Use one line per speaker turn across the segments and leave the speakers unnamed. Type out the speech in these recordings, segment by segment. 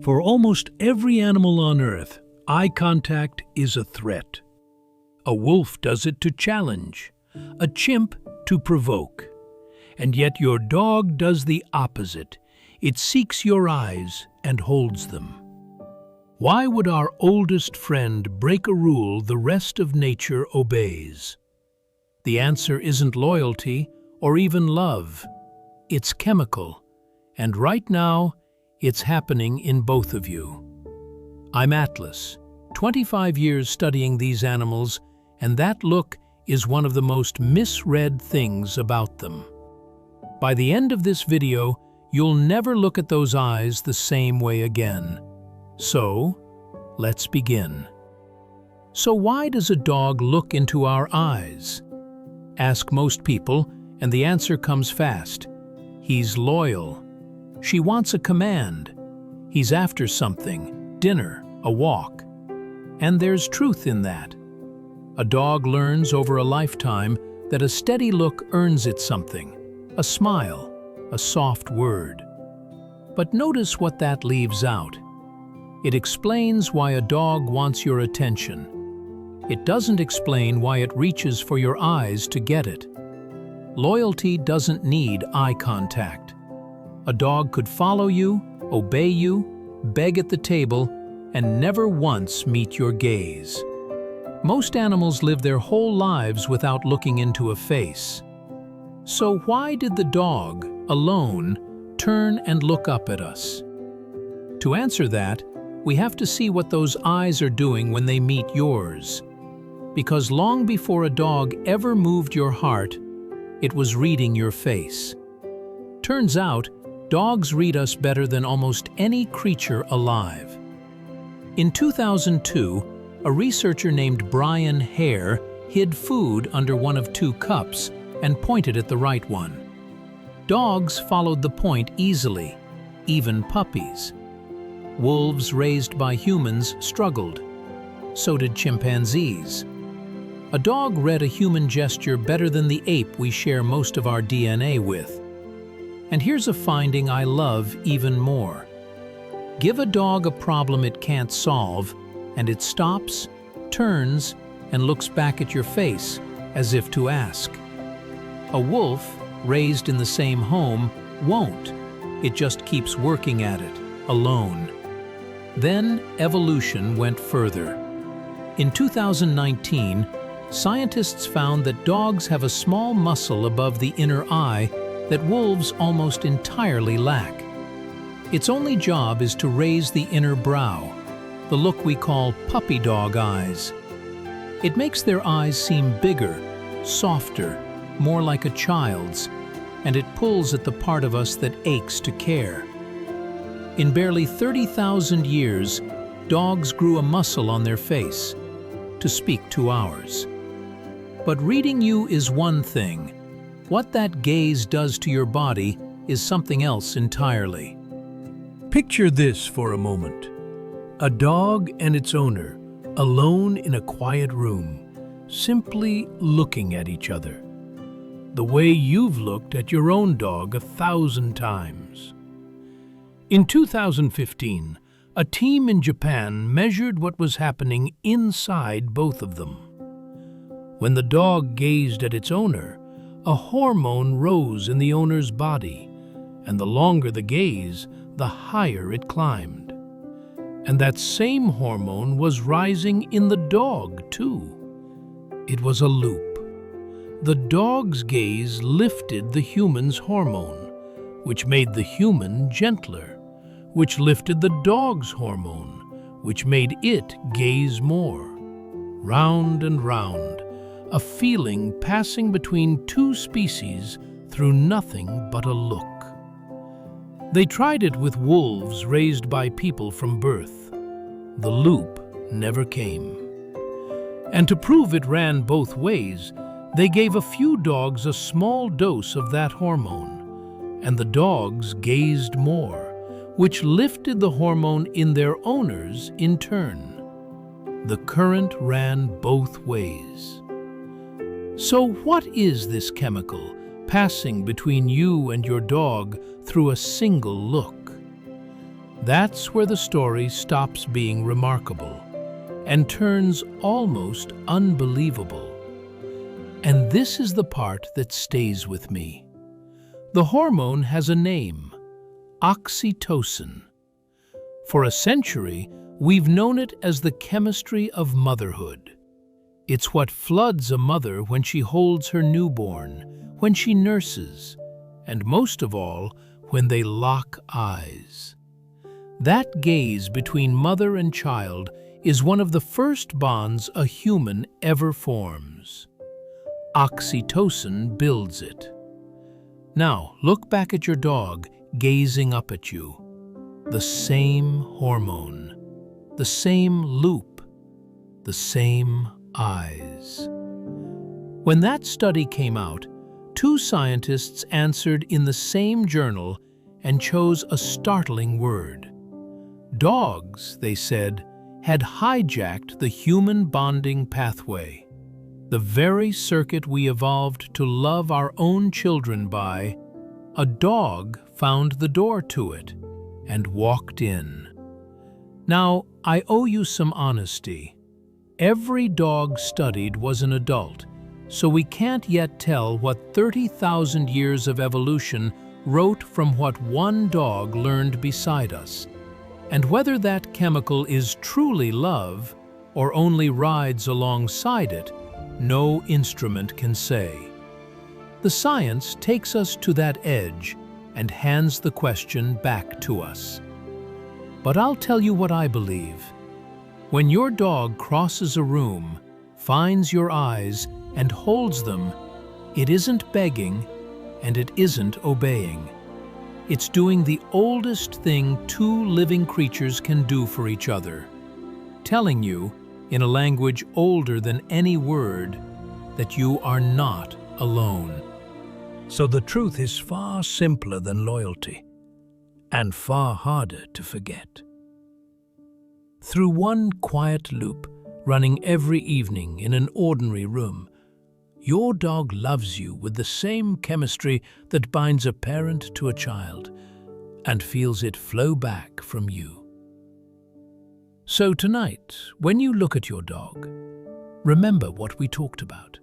For almost every animal on Earth, eye contact is a threat. A wolf does it to challenge, a chimp to provoke. And yet your dog does the opposite. It seeks your eyes and holds them. Why would our oldest friend break a rule the rest of nature obeys? The answer isn't loyalty or even love. It's chemical. And right now, it's happening in both of you. I'm Atlas, 25 years studying these animals, and that look is one of the most misread things about them. By the end of this video, you'll never look at those eyes the same way again. So, let's begin. So why does a dog look into our eyes? Ask most people, and the answer comes fast. He's loyal. She wants a command. He's after something, dinner, a walk. And there's truth in that. A dog learns over a lifetime that a steady look earns it something, a smile, a soft word. But notice what that leaves out. It explains why a dog wants your attention. It doesn't explain why it reaches for your eyes to get it. Loyalty doesn't need eye contact. A dog could follow you, obey you, beg at the table, and never once meet your gaze. Most animals live their whole lives without looking into a face. So why did the dog, alone, turn and look up at us? To answer that, we have to see what those eyes are doing when they meet yours. Because long before a dog ever moved your heart, it was reading your face. Turns out, dogs read us better than almost any creature alive. In 2002, a researcher named Brian Hare hid food under one of two cups and pointed at the right one. Dogs followed the point easily, even puppies. Wolves raised by humans struggled. So did chimpanzees. A dog read a human gesture better than the ape we share most of our DNA with. And here's a finding I love even more. Give a dog a problem it can't solve, and it stops, turns, and looks back at your face as if to ask. A wolf, raised in the same home, won't. It just keeps working at it, alone. Then evolution went further. In 2019, scientists found that dogs have a small muscle above the inner eye that wolves almost entirely lack. Its only job is to raise the inner brow, the look we call puppy dog eyes. It makes their eyes seem bigger, softer, more like a child's, and it pulls at the part of us that aches to care. In barely 30,000 years, dogs grew a muscle on their face to speak to ours. But reading you is one thing. What that gaze does to your body is something else entirely.
Picture this for a moment. A dog and its owner, alone in a quiet room, simply looking at each other. The way you've looked at your own dog 1,000 times. In 2015, a team in Japan measured what was happening inside both of them. When the dog gazed at its owner, a hormone rose in the owner's body, and the longer the gaze, the higher it climbed. And that same hormone was rising in the dog, too. It was a loop. The dog's gaze lifted the human's hormone, which made the human gentler, which lifted the dog's hormone, which made it gaze more. Round and round, a feeling passing between two species through nothing but a look. They tried it with wolves raised by people from birth. The loop never came. And to prove it ran both ways, they gave a few dogs a small dose of that hormone, and the dogs gazed more, which lifted the hormone in their owners in turn. The current ran both ways. So what is this chemical passing between you and your dog through a single look? That's where the story stops being remarkable and turns almost unbelievable. And this is the part that stays with me. The hormone has a name: oxytocin. For a century, we've known it as the chemistry of motherhood. It's what floods a mother when she holds her newborn, when she nurses, and most of all, when they lock eyes. That gaze between mother and child is one of the first bonds a human ever forms. Oxytocin builds it. Now, look back at your dog gazing up at you. The same hormone, the same loop, the same eyes. When that study came out, 2 scientists answered in the same journal and chose a startling word. Dogs, they said, had hijacked the human bonding pathway. The very circuit we evolved to love our own children by, a dog found the door to it and walked in. Now, I owe you some honesty. Every dog studied was an adult, so we can't yet tell what 30,000 years of evolution wrote from what one dog learned beside us. And whether that chemical is truly love or only rides alongside it, no instrument can say. The science takes us to that edge and hands the question back to us. But I'll tell you what I believe. When your dog crosses a room, finds your eyes, and holds them, it isn't begging and it isn't obeying. It's doing the oldest thing 2 living creatures can do for each other, telling you, in a language older than any word, that you are not alone.
So the truth is far simpler than loyalty, and far harder to forget. Through one quiet loop, running every evening in an ordinary room, your dog loves you with the same chemistry that binds a parent to a child, and feels it flow back from you. So tonight, when you look at your dog, remember what we talked about.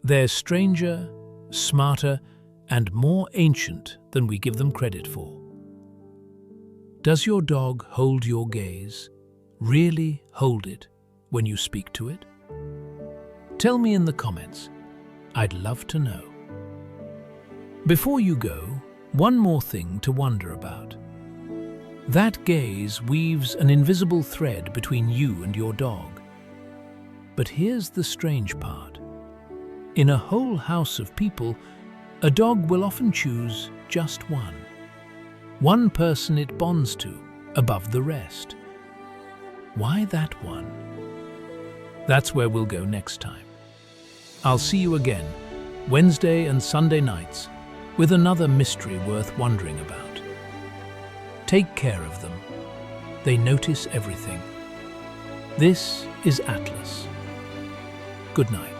They're stranger, smarter, and more ancient than we give them credit for. Does your dog hold your gaze, really hold it when you speak to it? Tell me in the comments. I'd love to know. Before you go, one more thing to wonder about. That gaze weaves an invisible thread between you and your dog. But here's the strange part. In a whole house of people, a dog will often choose just one. One person it bonds to, above the rest. Why that one? That's where we'll go next time. I'll see you again, Wednesday and Sunday nights, with another mystery worth wondering about. Take care of them. They notice everything. This is Atlas. Good night.